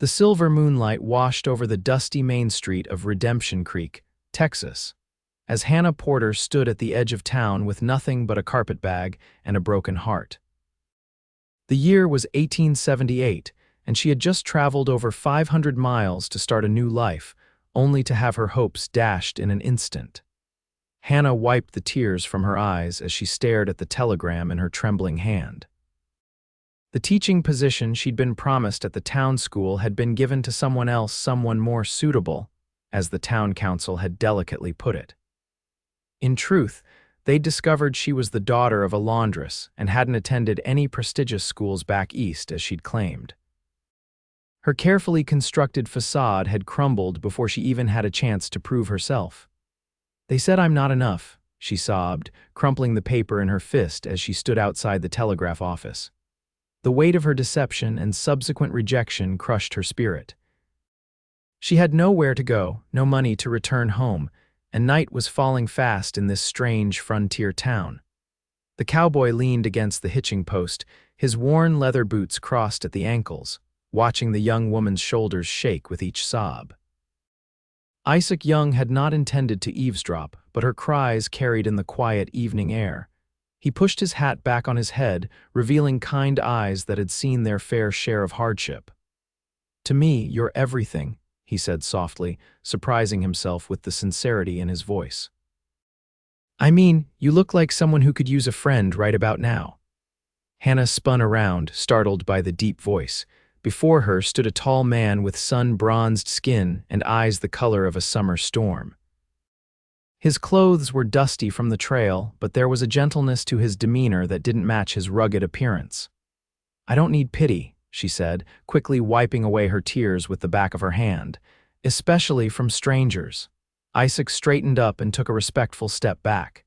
The silver moonlight washed over the dusty main street of Redemption Creek, Texas, as Hannah Porter stood at the edge of town with nothing but a carpetbag and a broken heart. The year was 1878, and she had just traveled over 500 miles to start a new life, only to have her hopes dashed in an instant. Hannah wiped the tears from her eyes as she stared at the telegram in her trembling hand. The teaching position she'd been promised at the town school had been given to someone else, someone more suitable, as the town council had delicately put it. In truth, they'd discovered she was the daughter of a laundress and hadn't attended any prestigious schools back east as she'd claimed. Her carefully constructed facade had crumbled before she even had a chance to prove herself. "They said I'm not enough," she sobbed, crumpling the paper in her fist as she stood outside the telegraph office. The weight of her deception and subsequent rejection crushed her spirit. She had nowhere to go, no money to return home, and night was falling fast in this strange frontier town. The cowboy leaned against the hitching post, his worn leather boots crossed at the ankles, watching the young woman's shoulders shake with each sob. Isaac Young had not intended to eavesdrop, but her cries carried in the quiet evening air. He pushed his hat back on his head, revealing kind eyes that had seen their fair share of hardship. "To me, you're everything," he said softly, surprising himself with the sincerity in his voice. "I mean, you look like someone who could use a friend right about now." Hannah spun around, startled by the deep voice. Before her stood a tall man with sun-bronzed skin and eyes the color of a summer storm. His clothes were dusty from the trail, but there was a gentleness to his demeanor that didn't match his rugged appearance. "I don't need pity," she said, quickly wiping away her tears with the back of her hand, "especially from strangers." Isaac straightened up and took a respectful step back.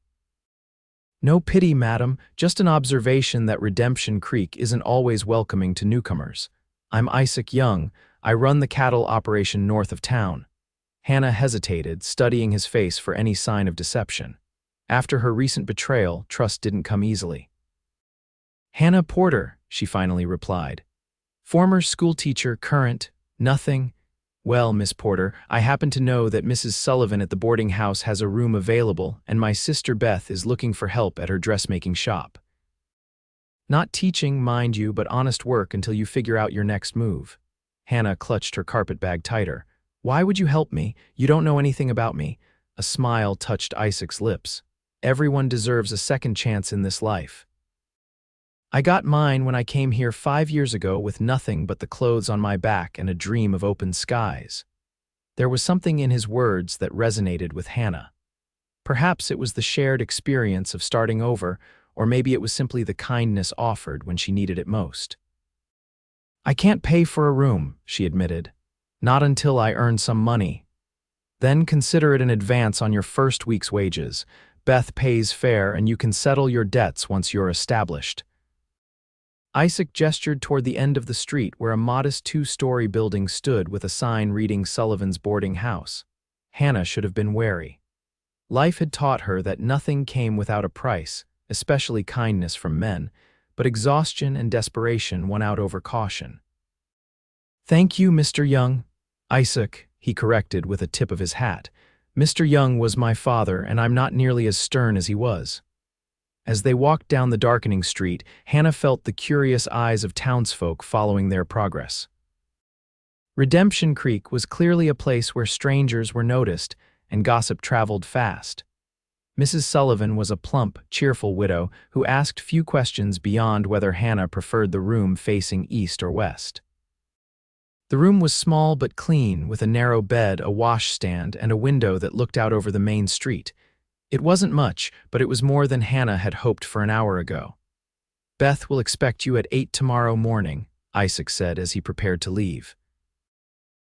"No pity, madam, just an observation that Redemption Creek isn't always welcoming to newcomers. I'm Isaac Young. I run the cattle operation north of town." Hannah hesitated, studying his face for any sign of deception. After her recent betrayal, trust didn't come easily. "Hannah Porter," she finally replied. "Former schoolteacher, current, nothing. Well, Miss Porter, I happen to know that Mrs. Sullivan at the boarding house has a room available, and my sister Beth is looking for help at her dressmaking shop. Not teaching, mind you, but honest work until you figure out your next move." Hannah clutched her carpetbag tighter. "Why would you help me? You don't know anything about me." A smile touched Isaac's lips. "Everyone deserves a second chance in this life. I got mine when I came here 5 years ago with nothing but the clothes on my back and a dream of open skies." There was something in his words that resonated with Hannah. Perhaps it was the shared experience of starting over, or maybe it was simply the kindness offered when she needed it most. "I can't pay for a room," she admitted. "Not until I earn some money. Then consider it an advance on your first week's wages. Beth pays fair and you can settle your debts once you're established." Isaac gestured toward the end of the street where a modest 2-story building stood with a sign reading Sullivan's boarding house. Hannah should have been wary. Life had taught her that nothing came without a price, especially kindness from men, but exhaustion and desperation won out over caution. "Thank you, Mr. Young." "Isaac," he corrected with a tip of his hat. "Mr. Young was my father, and I'm not nearly as stern as he was." As they walked down the darkening street, Hannah felt the curious eyes of townsfolk following their progress. Redemption Creek was clearly a place where strangers were noticed, and gossip traveled fast. Mrs. Sullivan was a plump, cheerful widow who asked few questions beyond whether Hannah preferred the room facing east or west. The room was small but clean, with a narrow bed, a washstand, and a window that looked out over the main street. It wasn't much, but it was more than Hannah had hoped for an hour ago. "Beth will expect you at 8 tomorrow morning," Isaac said as he prepared to leave.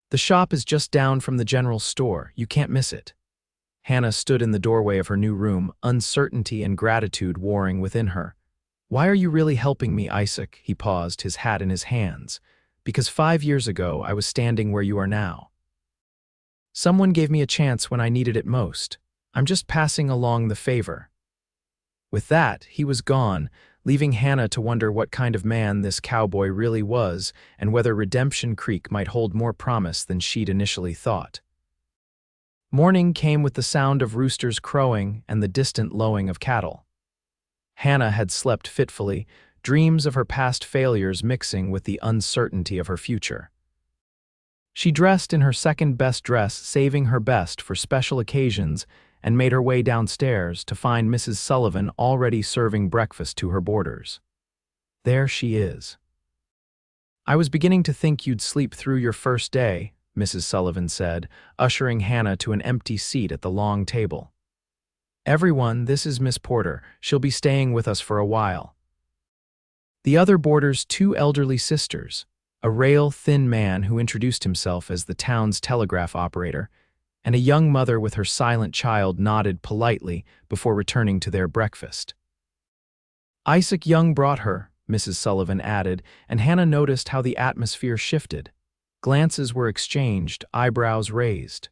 "The shop is just down from the general store. You can't miss it." Hannah stood in the doorway of her new room, uncertainty and gratitude warring within her. "Why are you really helping me, Isaac?" He paused, his hat in his hands. "Because 5 years ago I was standing where you are now. Someone gave me a chance when I needed it most. I'm just passing along the favor." With that, he was gone, leaving Hannah to wonder what kind of man this cowboy really was and whether Redemption Creek might hold more promise than she'd initially thought. Morning came with the sound of roosters crowing and the distant lowing of cattle. Hannah had slept fitfully, dreams of her past failures mixing with the uncertainty of her future. She dressed in her second-best dress, saving her best for special occasions, and made her way downstairs to find Mrs. Sullivan already serving breakfast to her boarders. "There she is." "I was beginning to think you'd sleep through your first day," Mrs. Sullivan said, ushering Hannah to an empty seat at the long table. "Everyone, this is Miss Porter. She'll be staying with us for a while." The other boarders, two elderly sisters, a rail, thin man who introduced himself as the town's telegraph operator, and a young mother with her silent child nodded politely before returning to their breakfast. "Isaac Young brought her," Mrs. Sullivan added, and Hannah noticed how the atmosphere shifted. Glances were exchanged, eyebrows raised.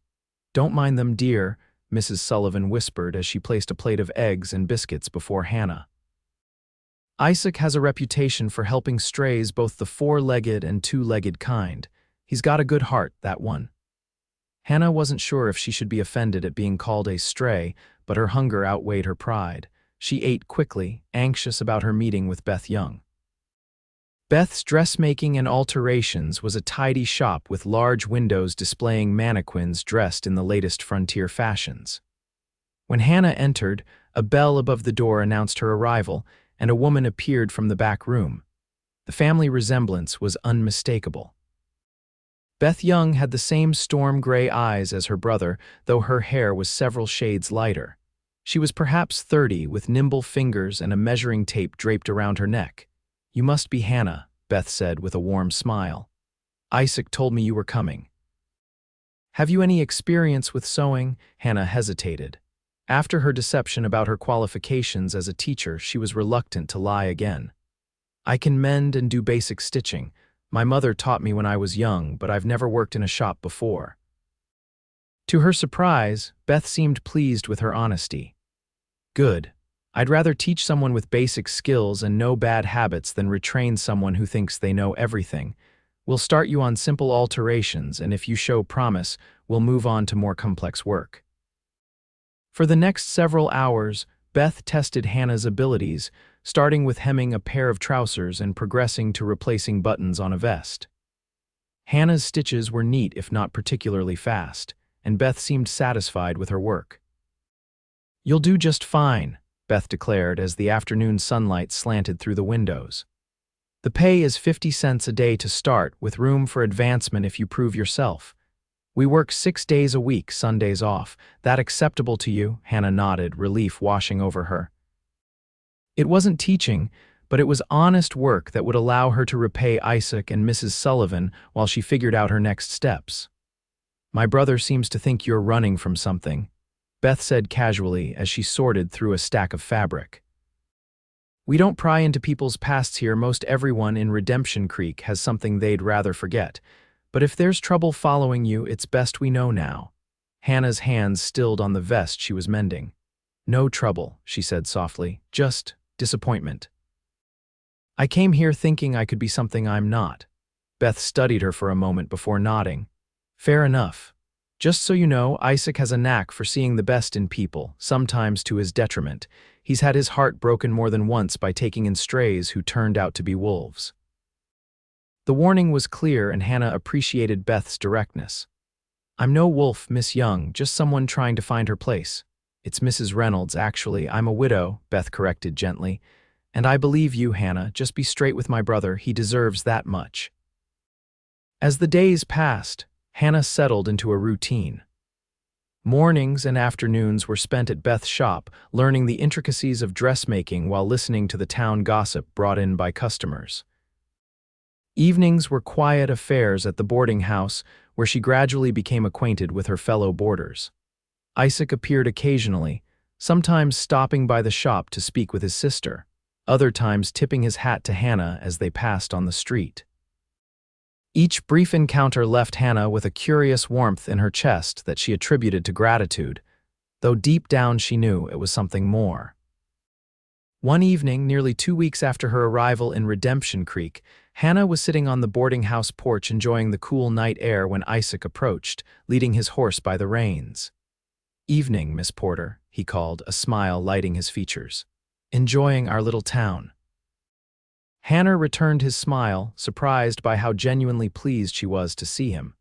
"Don't mind them, dear," Mrs. Sullivan whispered as she placed a plate of eggs and biscuits before Hannah. "Isaac has a reputation for helping strays, both the four-legged and two-legged kind. He's got a good heart, that one." Hannah wasn't sure if she should be offended at being called a stray, but her hunger outweighed her pride. She ate quickly, anxious about her meeting with Beth Young. Beth's Dressmaking and Alterations was a tidy shop with large windows displaying mannequins dressed in the latest frontier fashions. When Hannah entered, a bell above the door announced her arrival, and a woman appeared from the back room. The family resemblance was unmistakable. Beth Young had the same storm-gray eyes as her brother, though her hair was several shades lighter. She was perhaps 30, with nimble fingers and a measuring tape draped around her neck. "You must be Hannah," Beth said with a warm smile. "Isaac told me you were coming." "Have you any experience with sewing?" Hannah hesitated. After her deception about her qualifications as a teacher, she was reluctant to lie again. "I can mend and do basic stitching. My mother taught me when I was young, but I've never worked in a shop before." To her surprise, Beth seemed pleased with her honesty. "Good. I'd rather teach someone with basic skills and no bad habits than retrain someone who thinks they know everything. We'll start you on simple alterations, and if you show promise, we'll move on to more complex work." For the next several hours, Beth tested Hannah's abilities, starting with hemming a pair of trousers and progressing to replacing buttons on a vest. Hannah's stitches were neat if not particularly fast, and Beth seemed satisfied with her work. "You'll do just fine," Beth declared as the afternoon sunlight slanted through the windows. "The pay is 50 cents a day to start, with room for advancement if you prove yourself. We work 6 days a week, Sundays off. That acceptable to you?" Hannah nodded, relief washing over her. It wasn't teaching, but it was honest work that would allow her to repay Isaac and Mrs. Sullivan while she figured out her next steps. "My brother seems to think you're running from something," Beth said casually as she sorted through a stack of fabric. "We don't pry into people's pasts here. Most everyone in Redemption Creek has something they'd rather forget. But if there's trouble following you, it's best we know now." Hannah's hands stilled on the vest she was mending. "No trouble," she said softly, "just disappointment. I came here thinking I could be something I'm not." Beth studied her for a moment before nodding. "Fair enough. Just so you know, Isaac has a knack for seeing the best in people, sometimes to his detriment. He's had his heart broken more than once by taking in strays who turned out to be wolves." The warning was clear, and Hannah appreciated Beth's directness. "I'm no wolf, Miss Young, just someone trying to find her place." "It's Mrs. Reynolds, actually. I'm a widow," Beth corrected gently. "And I believe you, Hannah. Just be straight with my brother. He deserves that much." As the days passed, Hannah settled into a routine. Mornings and afternoons were spent at Beth's shop, learning the intricacies of dressmaking while listening to the town gossip brought in by customers. Evenings were quiet affairs at the boarding house, where she gradually became acquainted with her fellow boarders. Isaac appeared occasionally, sometimes stopping by the shop to speak with his sister, other times tipping his hat to Hannah as they passed on the street. Each brief encounter left Hannah with a curious warmth in her chest that she attributed to gratitude, though deep down she knew it was something more. One evening, nearly 2 weeks after her arrival in Redemption Creek, Hannah was sitting on the boarding house porch enjoying the cool night air when Isaac approached, leading his horse by the reins. "Evening, Miss Porter," he called, a smile lighting his features. "Enjoying our little town." Hannah returned his smile, surprised by how genuinely pleased she was to see him.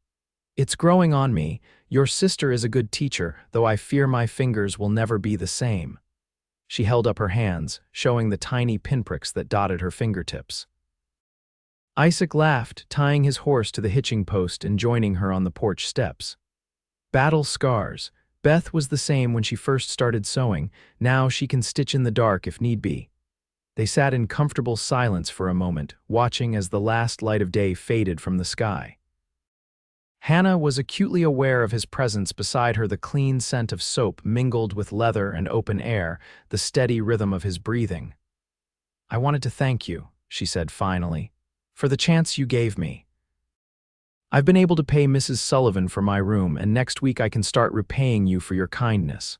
"It's growing on me. Your sister is a good teacher, though I fear my fingers will never be the same." She held up her hands, showing the tiny pinpricks that dotted her fingertips. Isaac laughed, tying his horse to the hitching post and joining her on the porch steps. Battle scars. Beth was the same when she first started sewing. Now she can stitch in the dark if need be. They sat in comfortable silence for a moment, watching as the last light of day faded from the sky. Hannah was acutely aware of his presence beside her, the clean scent of soap mingled with leather and open air, the steady rhythm of his breathing. "I wanted to thank you," she said finally, "for the chance you gave me. I've been able to pay Mrs. Sullivan for my room, and next week I can start repaying you for your kindness."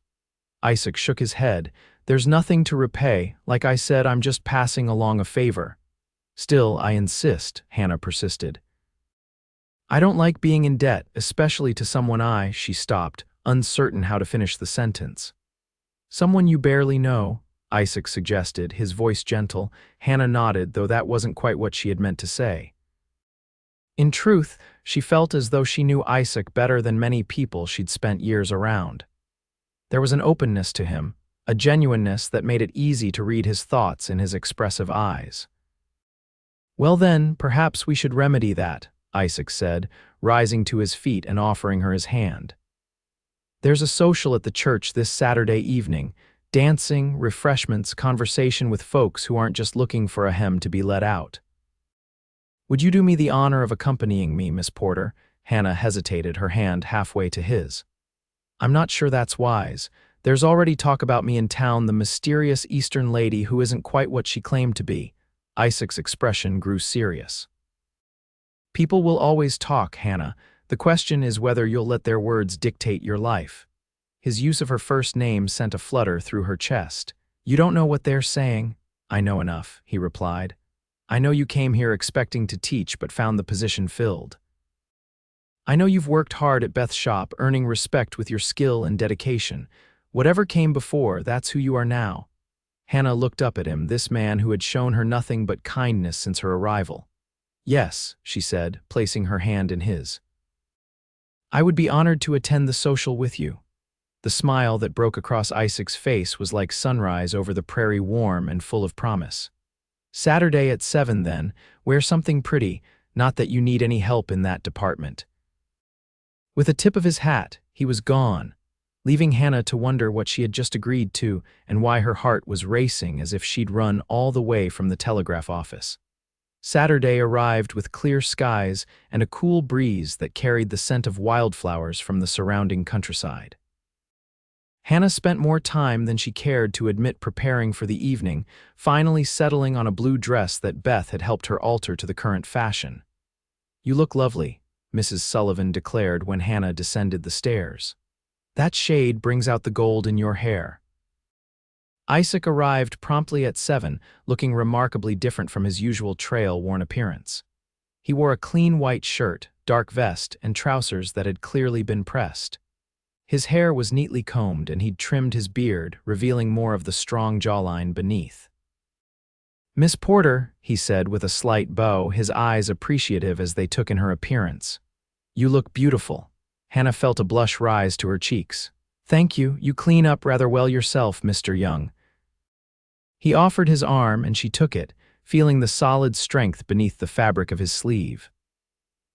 Isaac shook his head. "There's nothing to repay. Like I said, I'm just passing along a favor." "Still, I insist," Hannah persisted. "I don't like being in debt, especially to someone she stopped, uncertain how to finish the sentence. "Someone you barely know," Isaac suggested, his voice gentle. Hannah nodded, though that wasn't quite what she had meant to say. In truth, she felt as though she knew Isaac better than many people she'd spent years around. There was an openness to him, a genuineness that made it easy to read his thoughts in his expressive eyes. "Well then, perhaps we should remedy that," Isaac said, rising to his feet and offering her his hand. "There's a social at the church this Saturday evening. Dancing, refreshments, conversation with folks who aren't just looking for a hem to be let out. Would you do me the honor of accompanying me, Miss Porter?" Hannah hesitated, her hand halfway to his. "I'm not sure that's wise. There's already talk about me in town, the mysterious Eastern lady who isn't quite what she claimed to be." Isaac's expression grew serious. "People will always talk, Hannah. The question is whether you'll let their words dictate your life." His use of her first name sent a flutter through her chest. "You don't know what they're saying." "I know enough," he replied. "I know you came here expecting to teach but found the position filled. I know you've worked hard at Beth's shop, earning respect with your skill and dedication. Whatever came before, that's who you are now." Hannah looked up at him, this man who had shown her nothing but kindness since her arrival. "Yes," she said, placing her hand in his. "I would be honored to attend the social with you." The smile that broke across Isaac's face was like sunrise over the prairie, warm and full of promise. "Saturday at 7 then. Wear something pretty, not that you need any help in that department." With a tip of his hat, he was gone, leaving Hannah to wonder what she had just agreed to and why her heart was racing as if she'd run all the way from the telegraph office. Saturday arrived with clear skies and a cool breeze that carried the scent of wildflowers from the surrounding countryside. Hannah spent more time than she cared to admit preparing for the evening, finally settling on a blue dress that Beth had helped her alter to the current fashion. "You look lovely," Mrs. Sullivan declared when Hannah descended the stairs. "That shade brings out the gold in your hair." Isaac arrived promptly at 7, looking remarkably different from his usual trail-worn appearance. He wore a clean white shirt, dark vest, and trousers that had clearly been pressed. His hair was neatly combed, and he'd trimmed his beard, revealing more of the strong jawline beneath. "Miss Porter," he said with a slight bow, his eyes appreciative as they took in her appearance. "You look beautiful." Hannah felt a blush rise to her cheeks. "Thank you. You clean up rather well yourself, Mr. Young." He offered his arm, and she took it, feeling the solid strength beneath the fabric of his sleeve.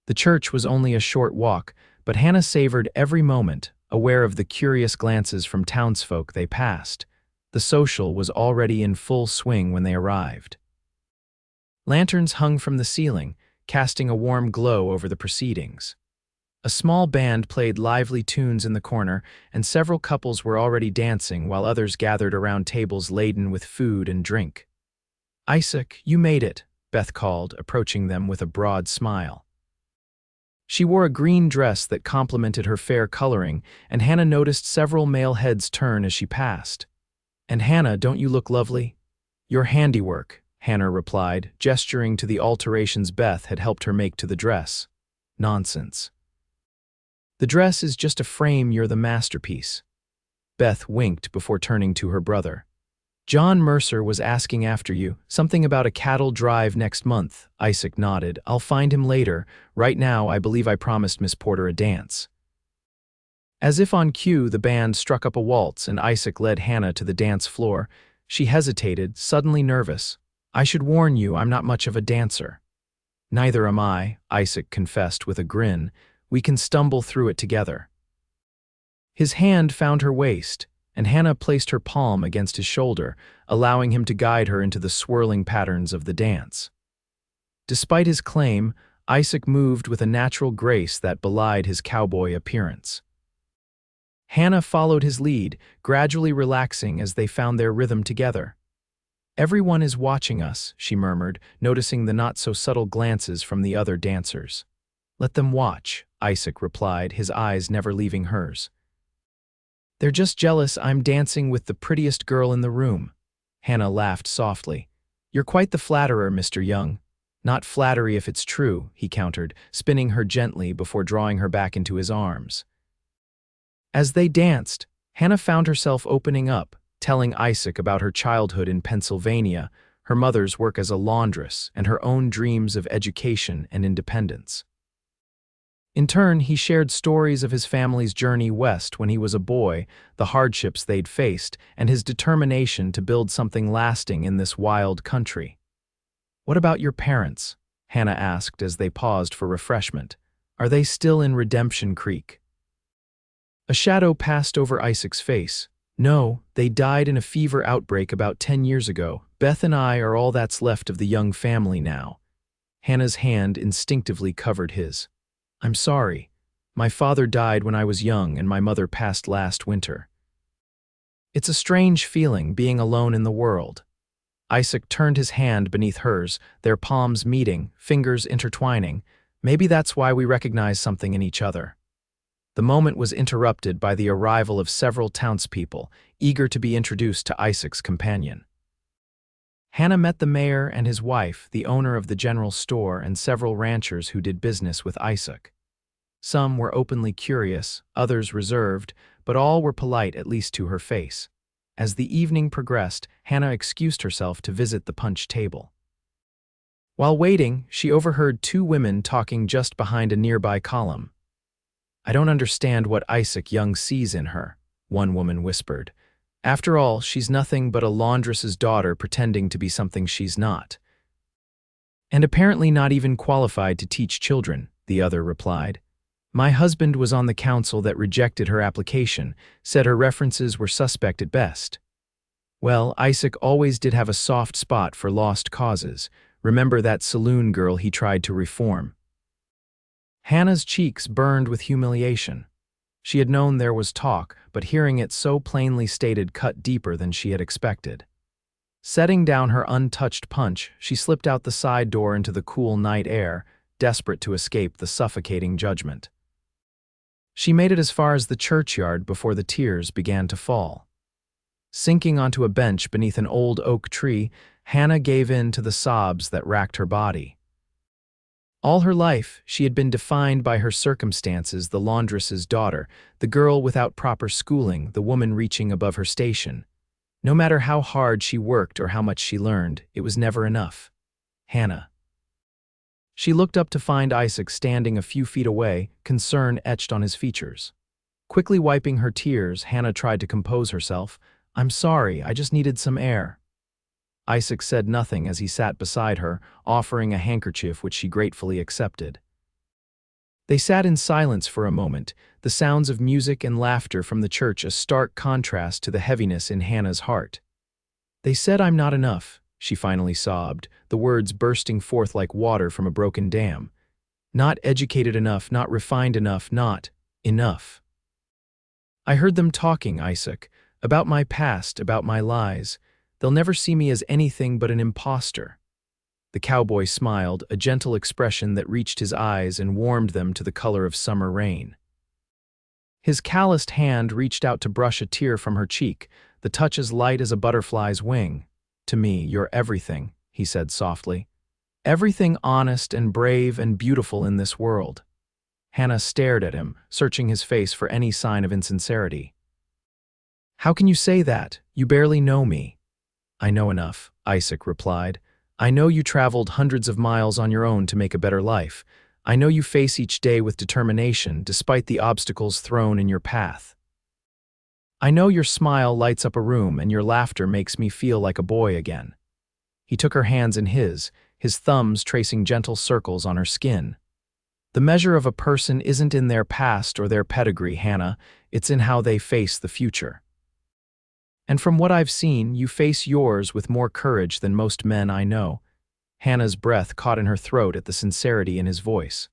The church was only a short walk, but Hannah savored every moment, aware of the curious glances from townsfolk they passed. The social was already in full swing when they arrived. Lanterns hung from the ceiling, casting a warm glow over the proceedings. A small band played lively tunes in the corner, and several couples were already dancing while others gathered around tables laden with food and drink. "Isaac, you made it," Beth called, approaching them with a broad smile. She wore a green dress that complemented her fair coloring, and Hannah noticed several male heads turn as she passed. "And Hannah, don't you look lovely?" Your handiwork, Hannah replied, gesturing to the alterations Beth had helped her make to the dress. Nonsense. The dress is just a frame, you're the masterpiece. Beth winked before turning to her brother. John Mercer was asking after you, something about a cattle drive next month. Isaac nodded. I'll find him later. Right now, I believe I promised Miss Porter a dance. As if on cue, the band struck up a waltz and Isaac led Hannah to the dance floor. She hesitated, suddenly nervous. I should warn you, I'm not much of a dancer. Neither am I, Isaac confessed with a grin. We can stumble through it together. His hand found her waist, and Hannah placed her palm against his shoulder, allowing him to guide her into the swirling patterns of the dance. Despite his claim, Isaac moved with a natural grace that belied his cowboy appearance. Hannah followed his lead, gradually relaxing as they found their rhythm together. Everyone is watching us, she murmured, noticing the not-so-subtle glances from the other dancers. Let them watch, Isaac replied, his eyes never leaving hers. They're just jealous I'm dancing with the prettiest girl in the room. Hannah laughed softly. You're quite the flatterer, Mr. Young. Not flattery if it's true, he countered, spinning her gently before drawing her back into his arms. As they danced, Hannah found herself opening up, telling Isaac about her childhood in Pennsylvania, her mother's work as a laundress, and her own dreams of education and independence. In turn, he shared stories of his family's journey west when he was a boy, the hardships they'd faced, and his determination to build something lasting in this wild country. What about your parents? Hannah asked as they paused for refreshment. Are they still in Redemption Creek? A shadow passed over Isaac's face. No, they died in a fever outbreak about 10 years ago. Beth and I are all that's left of the Young family now. Hannah's hand instinctively covered his. I'm sorry. My father died when I was young and my mother passed last winter. It's a strange feeling being alone in the world. Isaac turned his hand beneath hers, their palms meeting, fingers intertwining. Maybe that's why we recognize something in each other. The moment was interrupted by the arrival of several townspeople, eager to be introduced to Isaac's companion. Hannah met the mayor and his wife, the owner of the general store, and several ranchers who did business with Isaac. Some were openly curious, others reserved, but all were polite, at least to her face. As the evening progressed, Hannah excused herself to visit the punch table. While waiting, she overheard two women talking just behind a nearby column. I don't understand what Isaac Young sees in her, one woman whispered. After all, she's nothing but a laundress's daughter pretending to be something she's not. And apparently not even qualified to teach children, the other replied. My husband was on the council that rejected her application, said her references were suspect at best. Well, Isaac always did have a soft spot for lost causes. Remember that saloon girl he tried to reform? Hannah's cheeks burned with humiliation. She had known there was talk, but hearing it so plainly stated cut deeper than she had expected. Setting down her untouched punch, she slipped out the side door into the cool night air, desperate to escape the suffocating judgment. She made it as far as the churchyard before the tears began to fall. Sinking onto a bench beneath an old oak tree, Hannah gave in to the sobs that racked her body. All her life, she had been defined by her circumstances, the laundress's daughter, the girl without proper schooling, the woman reaching above her station. No matter how hard she worked or how much she learned, it was never enough. Hannah. She looked up to find Isaac standing a few feet away, concern etched on his features. Quickly wiping her tears, Hannah tried to compose herself. I'm sorry, I just needed some air. Isaac said nothing as he sat beside her, offering a handkerchief which she gratefully accepted. They sat in silence for a moment, the sounds of music and laughter from the church a stark contrast to the heaviness in Hannah's heart. They said I'm not enough, she finally sobbed, the words bursting forth like water from a broken dam. Not educated enough, not refined enough, not enough. I heard them talking, Isaac, about my past, about my lies. They'll never see me as anything but an imposter. The cowboy smiled, a gentle expression that reached his eyes and warmed them to the color of summer rain. His calloused hand reached out to brush a tear from her cheek, the touch as light as a butterfly's wing. To me, you're everything, he said softly. Everything honest and brave and beautiful in this world. Hannah stared at him, searching his face for any sign of insincerity. How can you say that? You barely know me. I know enough, Isaac replied. I know you traveled hundreds of miles on your own to make a better life. I know you face each day with determination, despite the obstacles thrown in your path. I know your smile lights up a room and your laughter makes me feel like a boy again. He took her hands in his thumbs tracing gentle circles on her skin. The measure of a person isn't in their past or their pedigree, Hannah, it's in how they face the future. And from what I've seen, you face yours with more courage than most men I know. Hannah's breath caught in her throat at the sincerity in his voice.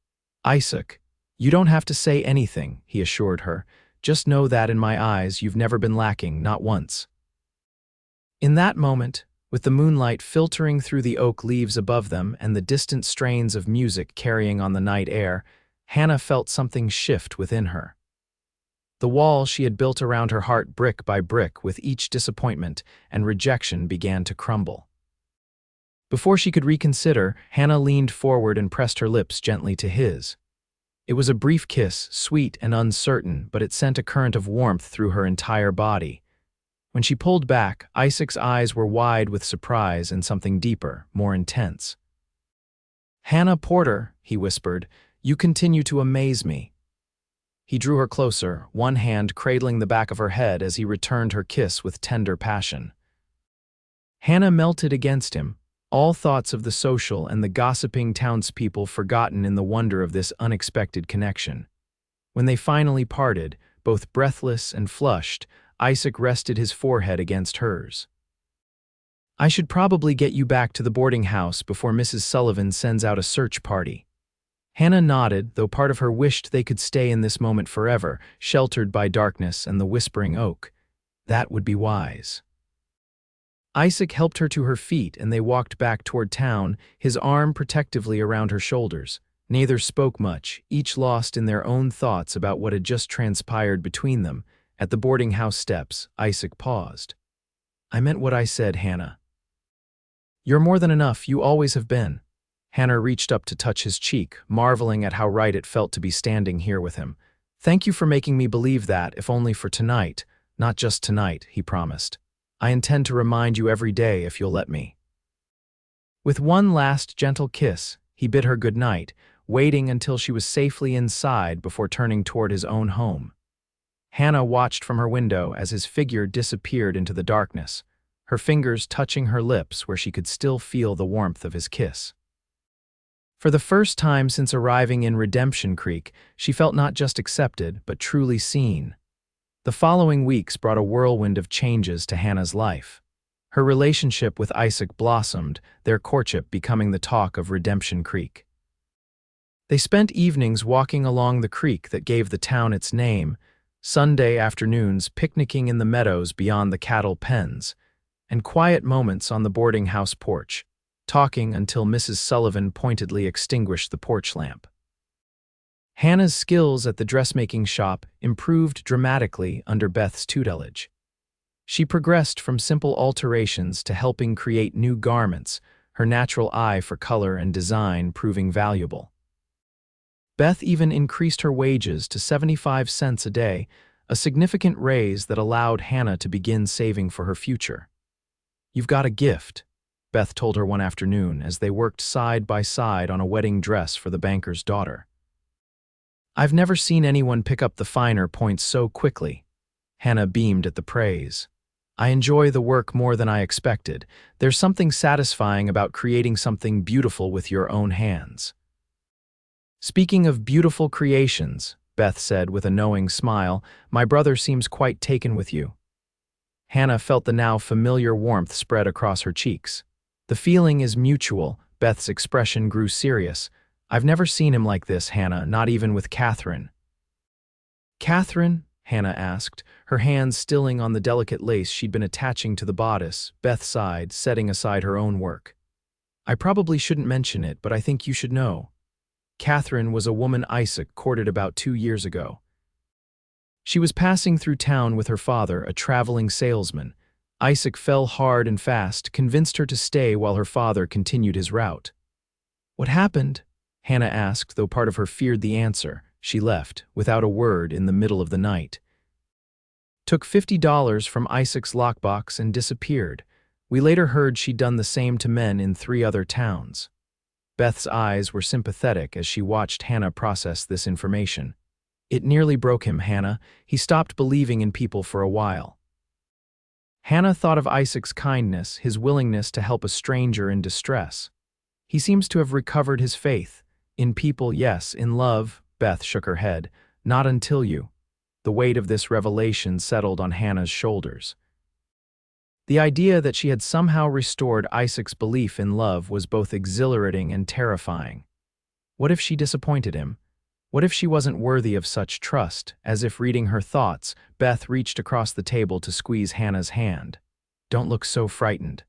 Isaac, you don't have to say anything, he assured her. Just know that in my eyes you've never been lacking, not once. In that moment, with the moonlight filtering through the oak leaves above them and the distant strains of music carrying on the night air, Hannah felt something shift within her. The wall she had built around her heart brick by brick with each disappointment and rejection began to crumble. Before she could reconsider, Hannah leaned forward and pressed her lips gently to his. It was a brief kiss, sweet and uncertain, but it sent a current of warmth through her entire body. When she pulled back, Isaac's eyes were wide with surprise and something deeper, more intense. Hannah Porter, he whispered, you continue to amaze me. He drew her closer, one hand cradling the back of her head as he returned her kiss with tender passion. Hannah melted against him, all thoughts of the social and the gossiping townspeople forgotten in the wonder of this unexpected connection. When they finally parted, both breathless and flushed, Isaac rested his forehead against hers. I should probably get you back to the boarding house before Mrs. Sullivan sends out a search party. Hannah nodded, though part of her wished they could stay in this moment forever, sheltered by darkness and the whispering oak. That would be wise. Isaac helped her to her feet and they walked back toward town, his arm protectively around her shoulders. Neither spoke much, each lost in their own thoughts about what had just transpired between them. At the boarding house steps, Isaac paused. I meant what I said, Hannah. You're more than enough, you always have been. Hannah reached up to touch his cheek, marveling at how right it felt to be standing here with him. Thank you for making me believe that, if only for tonight. Not just tonight, he promised. I intend to remind you every day if you'll let me. With one last gentle kiss, he bid her good night, waiting until she was safely inside before turning toward his own home. Hannah watched from her window as his figure disappeared into the darkness, her fingers touching her lips where she could still feel the warmth of his kiss. For the first time since arriving in Redemption Creek, she felt not just accepted, but truly seen. The following weeks brought a whirlwind of changes to Hannah's life. Her relationship with Isaac blossomed, their courtship becoming the talk of Redemption Creek. They spent evenings walking along the creek that gave the town its name, Sunday afternoons picnicking in the meadows beyond the cattle pens, and quiet moments on the boarding house porch, talking until Mrs. Sullivan pointedly extinguished the porch lamp. Hannah's skills at the dressmaking shop improved dramatically under Beth's tutelage. She progressed from simple alterations to helping create new garments, her natural eye for color and design proving valuable. Beth even increased her wages to 75 cents a day, a significant raise that allowed Hannah to begin saving for her future. You've got a gift, Beth told her one afternoon as they worked side by side on a wedding dress for the banker's daughter. I've never seen anyone pick up the finer points so quickly. Hannah beamed at the praise. I enjoy the work more than I expected. There's something satisfying about creating something beautiful with your own hands. Speaking of beautiful creations, Beth said with a knowing smile, my brother seems quite taken with you. Hannah felt the now familiar warmth spread across her cheeks. The feeling is mutual, Beth's expression grew serious. I've never seen him like this, Hannah, not even with Catherine. Catherine? Hannah asked, her hands stilling on the delicate lace she'd been attaching to the bodice. Beth sighed, setting aside her own work. I probably shouldn't mention it, but I think you should know. Catherine was a woman Isaac courted about 2 years ago. She was passing through town with her father, a traveling salesman. Isaac fell hard and fast, convinced her to stay while her father continued his route. "What happened?" Hannah asked, though part of her feared the answer. She left, without a word, in the middle of the night. Took $50 from Isaac's lockbox and disappeared. We later heard she'd done the same to men in 3 other towns. Beth's eyes were sympathetic as she watched Hannah process this information. "It nearly broke him, Hannah. He stopped believing in people for a while." Hannah thought of Isaac's kindness, his willingness to help a stranger in distress. "He seems to have recovered his faith. In people, yes. In love," Beth shook her head. "Not until you." The weight of this revelation settled on Hannah's shoulders. The idea that she had somehow restored Isaac's belief in love was both exhilarating and terrifying. What if she disappointed him? What if she wasn't worthy of such trust? As if reading her thoughts, Beth reached across the table to squeeze Hannah's hand. "Don't look so frightened.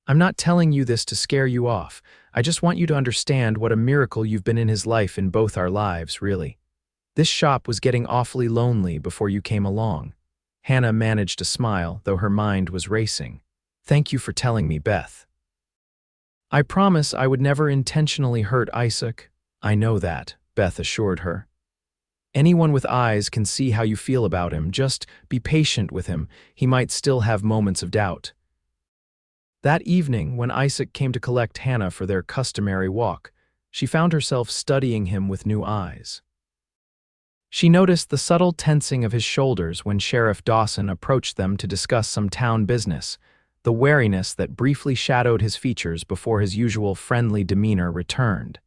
I'm not telling you this to scare you off. I just want you to understand what a miracle you've been in his life in both our lives, really. This shop was getting awfully lonely before you came along." Hannah managed to smile, though her mind was racing. "Thank you for telling me, Beth. I promise I would never intentionally hurt Isaac." "I know that," Beth assured her. "Anyone with eyes can see how you feel about him. Just be patient with him. He might still have moments of doubt." That evening, when Isaac came to collect Hannah for their customary walk, she found herself studying him with new eyes. She noticed the subtle tensing of his shoulders when Sheriff Dawson approached them to discuss some town business, the wariness that briefly shadowed his features before his usual friendly demeanor returned.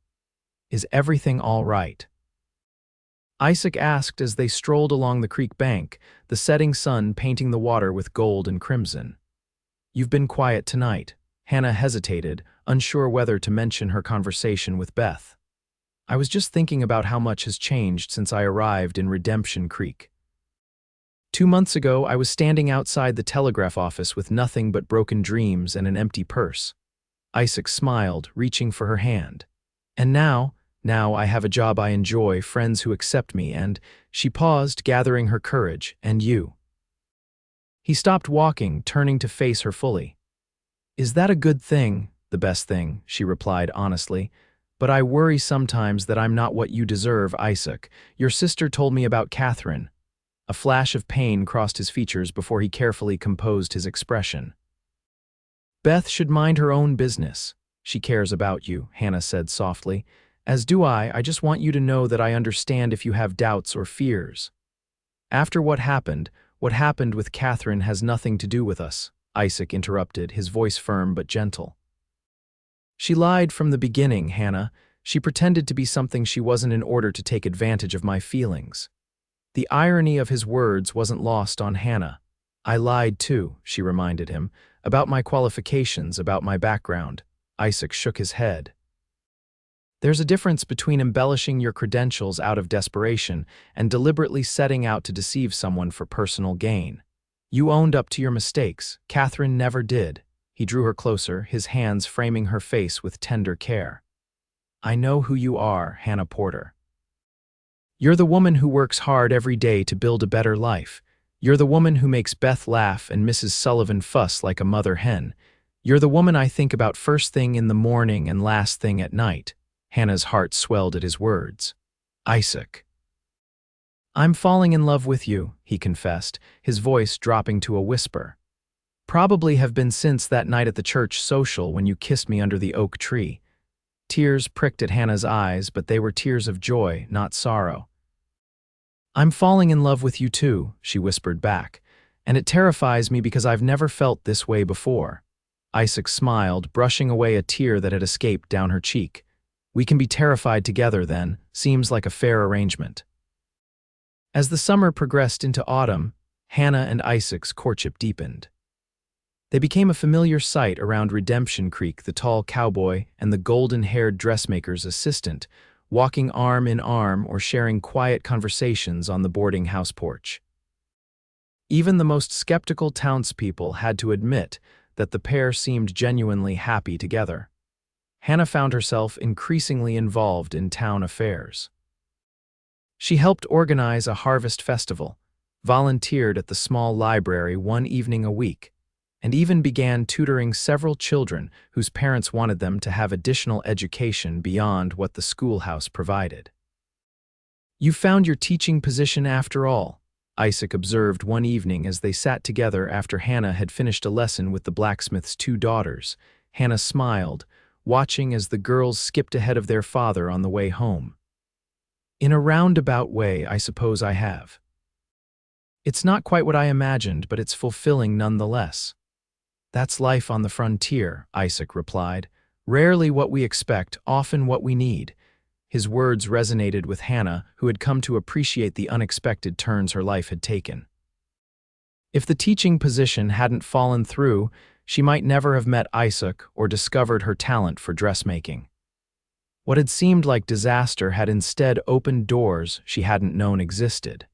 "Is everything all right?" Isaac asked as they strolled along the creek bank, the setting sun painting the water with gold and crimson. "You've been quiet tonight." Hannah hesitated, unsure whether to mention her conversation with Beth. "I was just thinking about how much has changed since I arrived in Redemption Creek. 2 months ago, I was standing outside the telegraph office with nothing but broken dreams and an empty purse." Isaac smiled, reaching for her hand. "And now I have a job I enjoy, friends who accept me, and—" She paused, gathering her courage. "And you." He stopped walking, turning to face her fully. "Is that a good thing?" "The best thing," she replied honestly. "But I worry sometimes that I'm not what you deserve, Isaac. Your sister told me about Catherine." A flash of pain crossed his features before he carefully composed his expression. "Beth should mind her own business. She cares about you," Hannah said softly. "As do I. I just want you to know that I understand if you have doubts or fears. After what happened with Catherine has nothing to do with us," Isaac interrupted, his voice firm but gentle. "She lied from the beginning, Hannah. She pretended to be something she wasn't in order to take advantage of my feelings." The irony of his words wasn't lost on Hannah. "I lied too," she reminded him, "about my qualifications, about my background." Isaac shook his head. "There's a difference between embellishing your credentials out of desperation and deliberately setting out to deceive someone for personal gain. You owned up to your mistakes. Catherine never did." He drew her closer, his hands framing her face with tender care. "I know who you are, Hannah Porter. You're the woman who works hard every day to build a better life. You're the woman who makes Beth laugh and Mrs. Sullivan fuss like a mother hen. You're the woman I think about first thing in the morning and last thing at night." Hannah's heart swelled at his words. "Isaac." "I'm falling in love with you," he confessed, his voice dropping to a whisper. "Probably have been since that night at the church social when you kissed me under the oak tree." Tears pricked at Hannah's eyes, but they were tears of joy, not sorrow. "I'm falling in love with you too," she whispered back, "and it terrifies me because I've never felt this way before." Isaac smiled, brushing away a tear that had escaped down her cheek. "We can be terrified together then. Seems like a fair arrangement." As the summer progressed into autumn, Hannah and Isaac's courtship deepened. They became a familiar sight around Redemption Creek, the tall cowboy and the golden-haired dressmaker's assistant, walking arm in arm or sharing quiet conversations on the boarding house porch. Even the most skeptical townspeople had to admit that the pair seemed genuinely happy together. Hannah found herself increasingly involved in town affairs. She helped organize a harvest festival, volunteered at the small library one evening a week, and even began tutoring several children whose parents wanted them to have additional education beyond what the schoolhouse provided. "You found your teaching position after all," Isaac observed one evening as they sat together after Hannah had finished a lesson with the blacksmith's two daughters. Hannah smiled, watching as the girls skipped ahead of their father on the way home. "In a roundabout way, I suppose I have. It's not quite what I imagined, but it's fulfilling nonetheless." "That's life on the frontier," Isaac replied. "Rarely what we expect, often what we need." His words resonated with Hannah, who had come to appreciate the unexpected turns her life had taken. If the teaching position hadn't fallen through, she might never have met Isaac or discovered her talent for dressmaking. What had seemed like disaster had instead opened doors she hadn't known existed.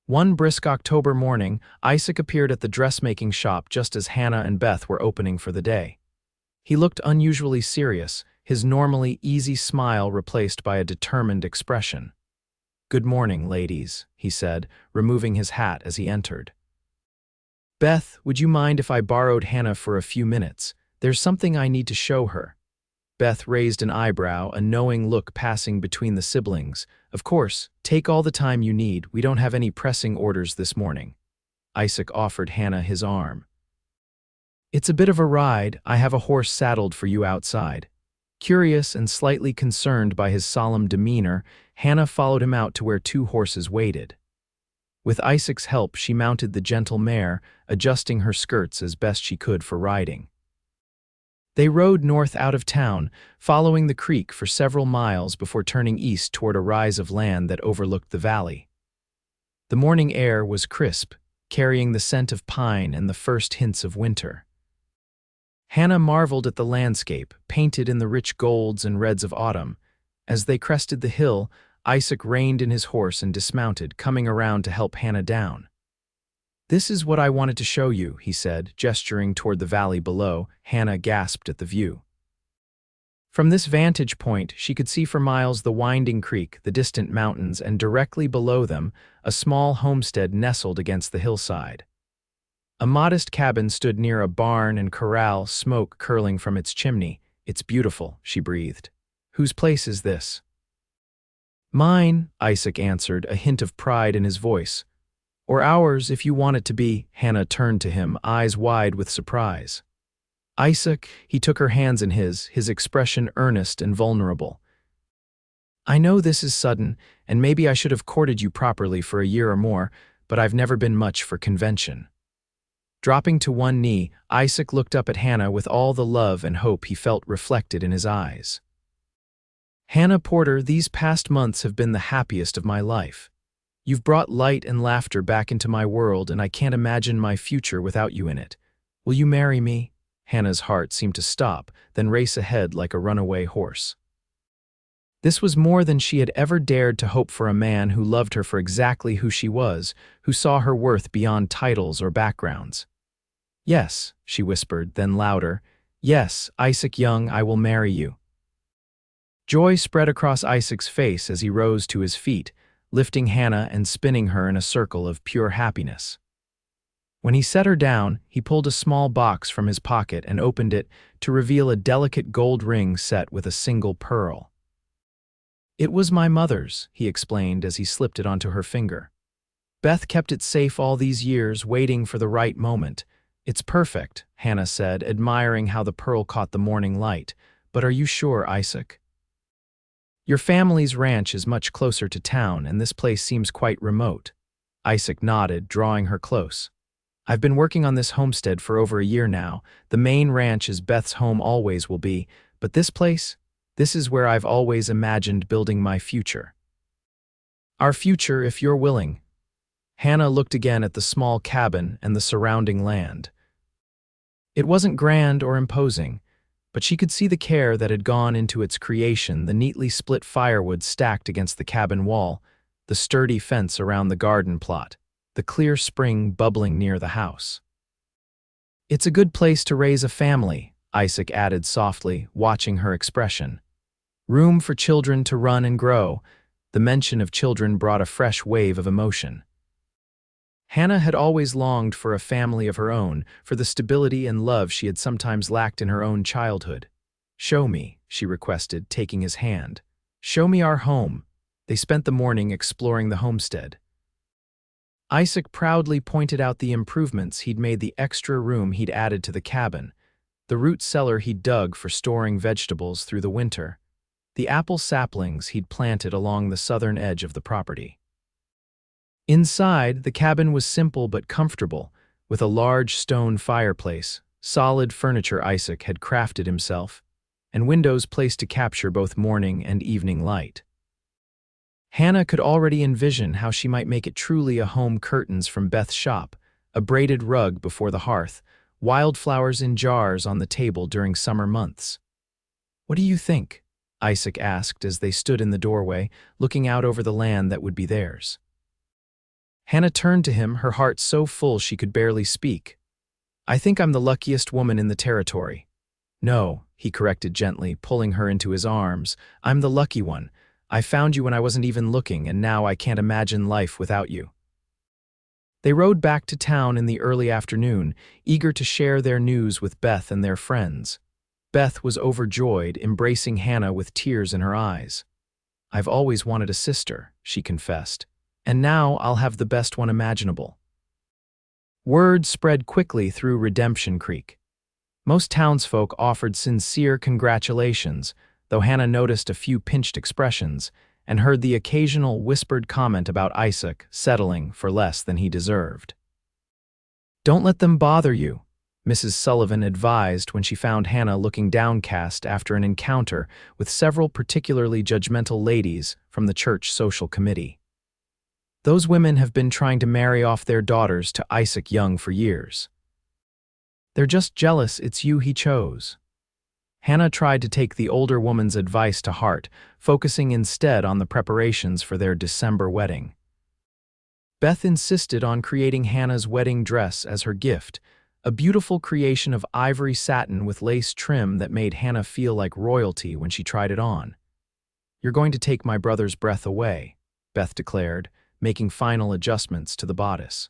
One brisk October morning, Isaac appeared at the dressmaking shop just as Hannah and Beth were opening for the day. He looked unusually serious, his normally easy smile replaced by a determined expression. "Good morning, ladies," he said, removing his hat as he entered. "Beth, would you mind if I borrowed Hannah for a few minutes? There's something I need to show her." Beth raised an eyebrow, a knowing look passing between the siblings. "Of course, take all the time you need. We don't have any pressing orders this morning." Isaac offered Hannah his arm. "It's a bit of a ride. I have a horse saddled for you outside." Curious and slightly concerned by his solemn demeanor, Hannah followed him out to where two horses waited. With Isaac's help, she mounted the gentle mare, adjusting her skirts as best she could for riding. They rode north out of town, following the creek for several miles before turning east toward a rise of land that overlooked the valley. The morning air was crisp, carrying the scent of pine and the first hints of winter. Hannah marveled at the landscape, painted in the rich golds and reds of autumn. As they crested the hill, Isaac reined in his horse and dismounted, coming around to help Hannah down. "This is what I wanted to show you," he said, gesturing toward the valley below. Hannah gasped at the view. From this vantage point, she could see for miles the winding creek, the distant mountains, and directly below them, a small homestead nestled against the hillside. A modest cabin stood near a barn and corral, smoke curling from its chimney. "It's beautiful," she breathed. "Whose place is this?" "Mine," Isaac answered, a hint of pride in his voice. "Or ours, if you want it to be." Hannah turned to him, eyes wide with surprise. "Isaac," he took her hands in his expression earnest and vulnerable. "I know this is sudden, and maybe I should have courted you properly for a year or more, but I've never been much for convention." Dropping to one knee, Isaac looked up at Hannah with all the love and hope he felt reflected in his eyes. "Hannah Porter, these past months have been the happiest of my life. You've brought light and laughter back into my world, and I can't imagine my future without you in it. Will you marry me?" Hannah's heart seemed to stop, then race ahead like a runaway horse. This was more than she had ever dared to hope for a man who loved her for exactly who she was, who saw her worth beyond titles or backgrounds. "Yes," she whispered, then louder. "Yes, Isaac Young, I will marry you." Joy spread across Isaac's face as he rose to his feet, lifting Hannah and spinning her in a circle of pure happiness. When he set her down, he pulled a small box from his pocket and opened it to reveal a delicate gold ring set with a single pearl. "It was my mother's," he explained as he slipped it onto her finger. "Beth kept it safe all these years, waiting for the right moment." "It's perfect," Hannah said, admiring how the pearl caught the morning light. "But are you sure, Isaac? Your family's ranch is much closer to town, and this place seems quite remote." Isaac nodded, drawing her close. "I've been working on this homestead for over a year now. The main ranch is Beth's home, always will be, but this place, this is where I've always imagined building my future." "Our future, if you're willing." Hannah looked again at the small cabin and the surrounding land. It wasn't grand or imposing, but she could see the care that had gone into its creation, the neatly split firewood stacked against the cabin wall, the sturdy fence around the garden plot, the clear spring bubbling near the house. "It's a good place to raise a family," Isaac added softly, watching her expression. "Room for children to run and grow." The mention of children brought a fresh wave of emotion. Hannah had always longed for a family of her own, for the stability and love she had sometimes lacked in her own childhood. "Show me," she requested, taking his hand. "Show me our home." They spent the morning exploring the homestead. Isaac proudly pointed out the improvements he'd made, the extra room he'd added to the cabin, the root cellar he'd dug for storing vegetables through the winter, the apple saplings he'd planted along the southern edge of the property. Inside, the cabin was simple but comfortable, with a large stone fireplace, solid furniture Isaac had crafted himself, and windows placed to capture both morning and evening light. Hannah could already envision how she might make it truly a home: curtains from Beth's shop, a braided rug before the hearth, wildflowers in jars on the table during summer months. "What do you think?" Isaac asked as they stood in the doorway, looking out over the land that would be theirs. Hannah turned to him, her heart so full she could barely speak. "I think I'm the luckiest woman in the territory." "No," he corrected gently, pulling her into his arms. "I'm the lucky one. I found you when I wasn't even looking, and now I can't imagine life without you." They rode back to town in the early afternoon, eager to share their news with Beth and their friends. Beth was overjoyed, embracing Hannah with tears in her eyes. "I've always wanted a sister," she confessed, "and now I'll have the best one imaginable." Word spread quickly through Redemption Creek. Most townsfolk offered sincere congratulations, though Hannah noticed a few pinched expressions and heard the occasional whispered comment about Isaac settling for less than he deserved. "Don't let them bother you," Mrs. Sullivan advised when she found Hannah looking downcast after an encounter with several particularly judgmental ladies from the church social committee. "Those women have been trying to marry off their daughters to Isaac Young for years. They're just jealous it's you he chose." Hannah tried to take the older woman's advice to heart, focusing instead on the preparations for their December wedding. Beth insisted on creating Hannah's wedding dress as her gift, a beautiful creation of ivory satin with lace trim that made Hannah feel like royalty when she tried it on. "You're going to take my brother's breath away," Beth declared, making final adjustments to the bodice.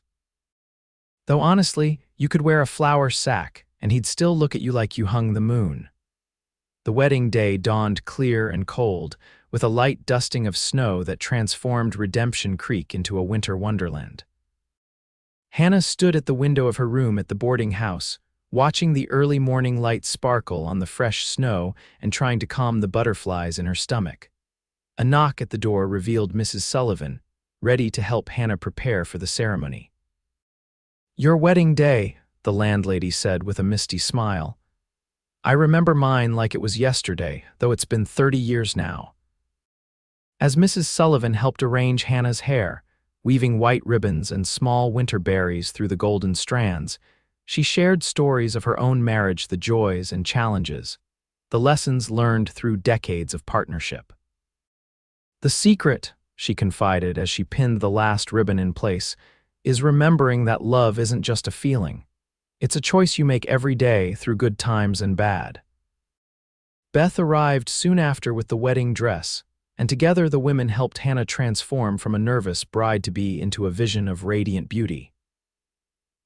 "Though honestly, you could wear a flour sack, and he'd still look at you like you hung the moon." The wedding day dawned clear and cold, with a light dusting of snow that transformed Redemption Creek into a winter wonderland. Hannah stood at the window of her room at the boarding house, watching the early morning light sparkle on the fresh snow and trying to calm the butterflies in her stomach. A knock at the door revealed Mrs. Sullivan, ready to help Hannah prepare for the ceremony. "Your wedding day," the landlady said with a misty smile. "I remember mine like it was yesterday, though it's been 30 years now." As Mrs. Sullivan helped arrange Hannah's hair, weaving white ribbons and small winter berries through the golden strands, she shared stories of her own marriage, the joys and challenges, the lessons learned through decades of partnership. "The secret," she confided as she pinned the last ribbon in place, "is remembering that love isn't just a feeling. It's a choice you make every day through good times and bad." Beth arrived soon after with the wedding dress, and together the women helped Hannah transform from a nervous bride-to-be into a vision of radiant beauty.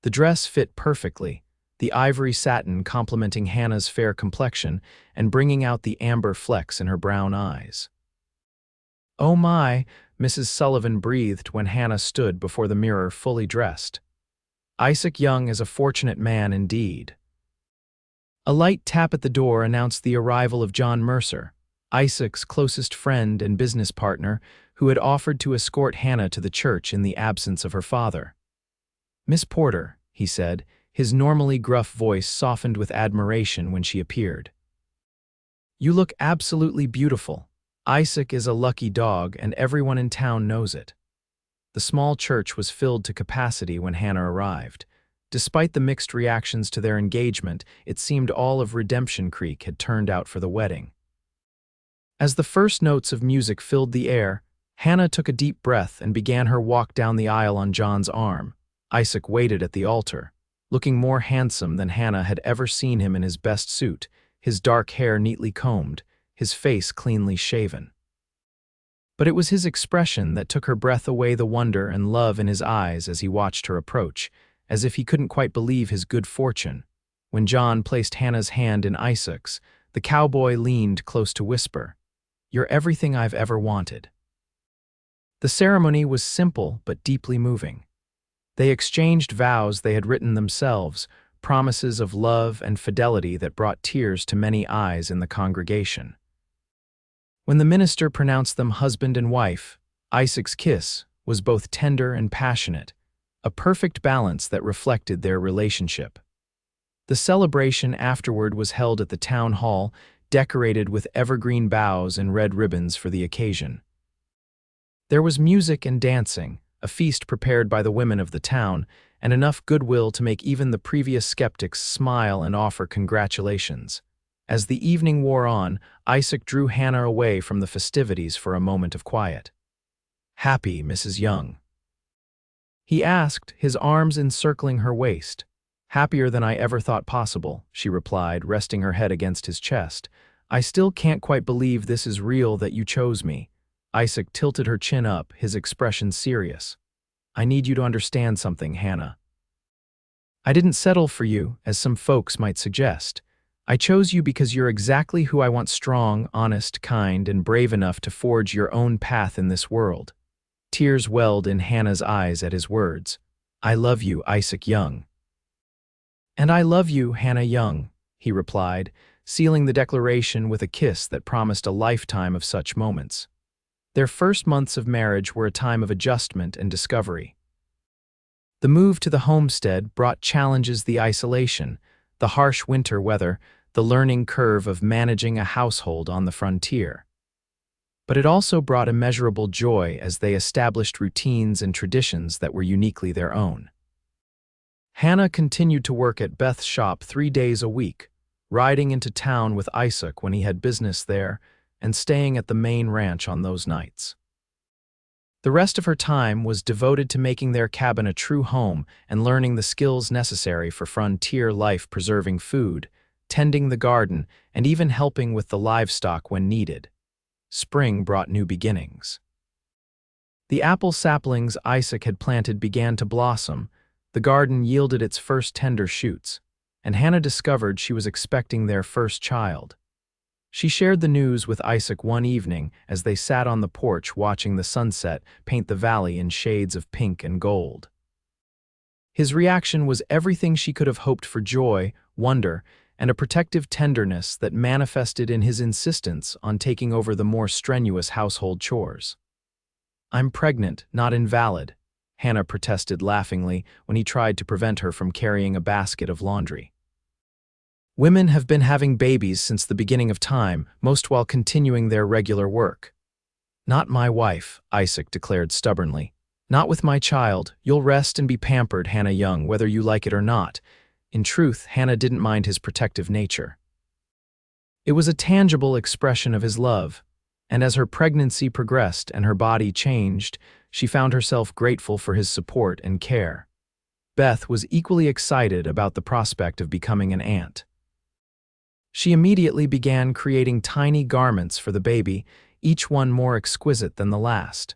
The dress fit perfectly, the ivory satin complementing Hannah's fair complexion and bringing out the amber flecks in her brown eyes. "Oh my," Mrs. Sullivan breathed when Hannah stood before the mirror fully dressed. "Isaac Young is a fortunate man indeed." A light tap at the door announced the arrival of John Mercer, Isaac's closest friend and business partner, who had offered to escort Hannah to the church in the absence of her father. "Miss Porter," he said, his normally gruff voice softened with admiration when she appeared. "You look absolutely beautiful. Isaac is a lucky dog, and everyone in town knows it." The small church was filled to capacity when Hannah arrived. Despite the mixed reactions to their engagement, it seemed all of Redemption Creek had turned out for the wedding. As the first notes of music filled the air, Hannah took a deep breath and began her walk down the aisle on John's arm. Isaac waited at the altar, looking more handsome than Hannah had ever seen him in his best suit, his dark hair neatly combed, his face cleanly shaven. But it was his expression that took her breath away, the wonder and love in his eyes as he watched her approach, as if he couldn't quite believe his good fortune. When John placed Hannah's hand in Isaac's, the cowboy leaned close to whisper, "You're everything I've ever wanted." The ceremony was simple but deeply moving. They exchanged vows they had written themselves, promises of love and fidelity that brought tears to many eyes in the congregation. When the minister pronounced them husband and wife, Isaac's kiss was both tender and passionate, a perfect balance that reflected their relationship. The celebration afterward was held at the town hall, decorated with evergreen boughs and red ribbons for the occasion. There was music and dancing, a feast prepared by the women of the town, and enough goodwill to make even the previous skeptics smile and offer congratulations. As the evening wore on, Isaac drew Hannah away from the festivities for a moment of quiet. "Happy, Mrs. Young?" he asked, his arms encircling her waist. "Happier than I ever thought possible," she replied, resting her head against his chest. "I still can't quite believe this is real, that you chose me." Isaac tilted her chin up, his expression serious. "I need you to understand something, Hannah. I didn't settle for you, as some folks might suggest. I chose you because you're exactly who I want: strong, honest, kind, and brave enough to forge your own path in this world." Tears welled in Hannah's eyes at his words. "I love you, Isaac Young." "And I love you, Hannah Young," he replied, sealing the declaration with a kiss that promised a lifetime of such moments. Their first months of marriage were a time of adjustment and discovery. The move to the homestead brought challenges: the isolation, the harsh winter weather, the learning curve of managing a household on the frontier. But it also brought immeasurable joy as they established routines and traditions that were uniquely their own. Hannah continued to work at Beth's shop 3 days a week, riding into town with Isaac when he had business there, and staying at the main ranch on those nights. The rest of her time was devoted to making their cabin a true home and learning the skills necessary for frontier life, preserving food, tending the garden, and even helping with the livestock when needed. Spring brought new beginnings. The apple saplings Isaac had planted began to blossom, the garden yielded its first tender shoots, and Hannah discovered she was expecting their first child. She shared the news with Isaac one evening as they sat on the porch watching the sunset paint the valley in shades of pink and gold. His reaction was everything she could have hoped for: joy, wonder, and a protective tenderness that manifested in his insistence on taking over the more strenuous household chores. "I'm pregnant, not invalid," Hannah protested laughingly when he tried to prevent her from carrying a basket of laundry. "Women have been having babies since the beginning of time, most while continuing their regular work." "Not my wife," Isaac declared stubbornly. "Not with my child. You'll rest and be pampered, Hannah Young, whether you like it or not." In truth, Hannah didn't mind his protective nature. It was a tangible expression of his love, and as her pregnancy progressed and her body changed, she found herself grateful for his support and care. Beth was equally excited about the prospect of becoming an aunt. She immediately began creating tiny garments for the baby, each one more exquisite than the last.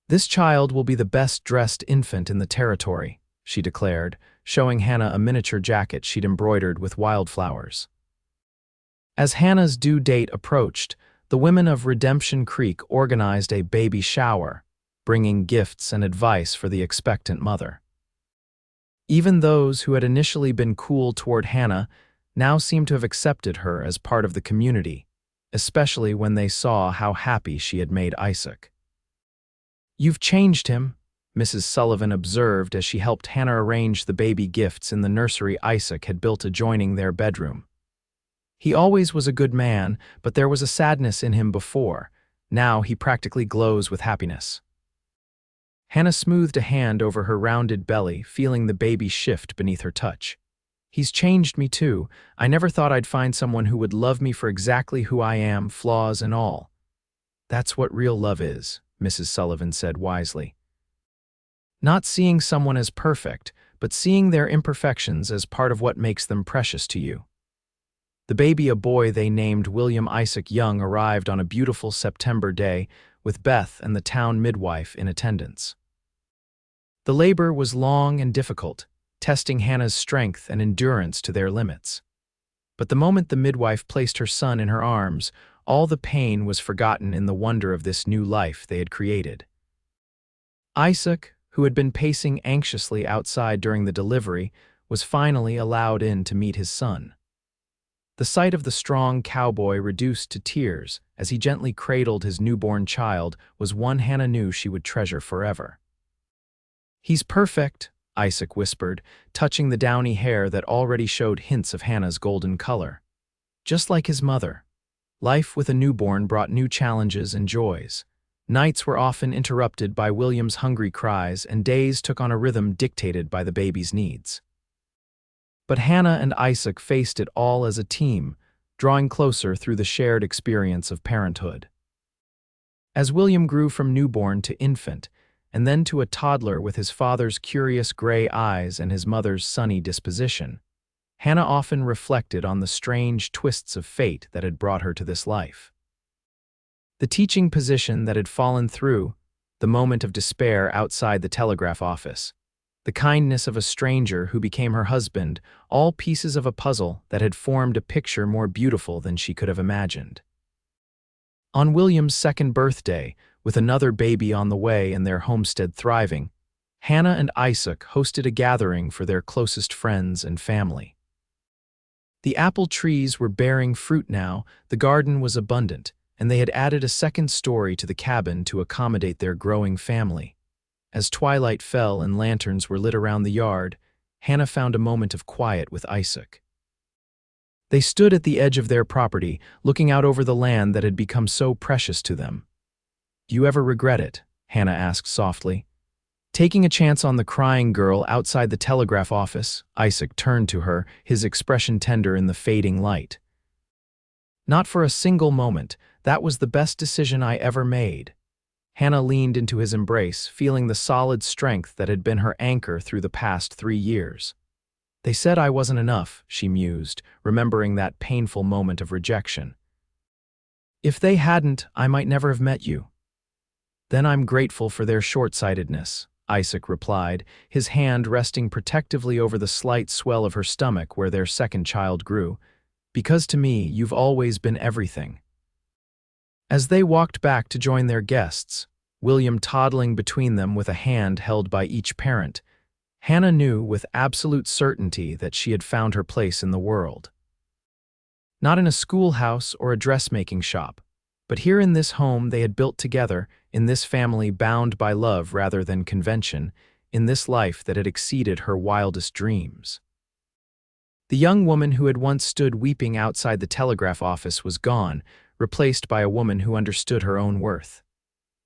"This child will be the best-dressed infant in the territory," she declared, showing Hannah a miniature jacket she'd embroidered with wildflowers. As Hannah's due date approached, the women of Redemption Creek organized a baby shower, bringing gifts and advice for the expectant mother. Even those who had initially been cool toward Hannah now seemed to have accepted her as part of the community, especially when they saw how happy she had made Isaac. "You've changed him," Mrs. Sullivan observed as she helped Hannah arrange the baby gifts in the nursery Isaac had built adjoining their bedroom. "He always was a good man, but there was a sadness in him before. Now he practically glows with happiness." Hannah smoothed a hand over her rounded belly, feeling the baby shift beneath her touch. "He's changed me too. I never thought I'd find someone who would love me for exactly who I am, flaws and all." "That's what real love is," Mrs. Sullivan said wisely. "Not seeing someone as perfect, but seeing their imperfections as part of what makes them precious to you." The baby, a boy they named William Isaac Young, arrived on a beautiful September day with Beth and the town midwife in attendance. The labor was long and difficult, testing Hannah's strength and endurance to their limits. But the moment the midwife placed her son in her arms, all the pain was forgotten in the wonder of this new life they had created. Isaac, who had been pacing anxiously outside during the delivery, was finally allowed in to meet his son. The sight of the strong cowboy reduced to tears as he gently cradled his newborn child was one Hannah knew she would treasure forever. "He's perfect," Isaac whispered, touching the downy hair that already showed hints of Hannah's golden color. Just like his mother. Life with a newborn brought new challenges and joys. Nights were often interrupted by William's hungry cries, and days took on a rhythm dictated by the baby's needs. But Hannah and Isaac faced it all as a team, drawing closer through the shared experience of parenthood. As William grew from newborn to infant, and then to a toddler with his father's curious gray eyes and his mother's sunny disposition, Hannah often reflected on the strange twists of fate that had brought her to this life. The teaching position that had fallen through, the moment of despair outside the telegraph office, the kindness of a stranger who became her husband, all pieces of a puzzle that had formed a picture more beautiful than she could have imagined. On William's second birthday, with another baby on the way and their homestead thriving, Hannah and Isaac hosted a gathering for their closest friends and family. The apple trees were bearing fruit now, the garden was abundant, and they had added a second story to the cabin to accommodate their growing family. As twilight fell and lanterns were lit around the yard, Hannah found a moment of quiet with Isaac. They stood at the edge of their property, looking out over the land that had become so precious to them. "Do you ever regret it?" Hannah asked softly. Taking a chance on the crying girl outside the telegraph office, Isaac turned to her, his expression tender in the fading light. "Not for a single moment. That was the best decision I ever made." Hannah leaned into his embrace, feeling the solid strength that had been her anchor through the past 3 years. "They said I wasn't enough," she mused, remembering that painful moment of rejection. "If they hadn't, I might never have met you." "Then I'm grateful for their short-sightedness," Isaac replied, his hand resting protectively over the slight swell of her stomach where their second child grew. "Because to me, you've always been everything." As they walked back to join their guests, William toddling between them with a hand held by each parent, Hannah knew with absolute certainty that she had found her place in the world. Not in a schoolhouse or a dressmaking shop, but here in this home they had built together, in this family bound by love rather than convention, in this life that had exceeded her wildest dreams. The young woman who had once stood weeping outside the telegraph office was gone, replaced by a woman who understood her own worth.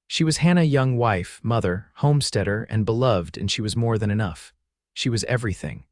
She was Hannah, young wife, mother, homesteader, and beloved, and she was more than enough. She was everything.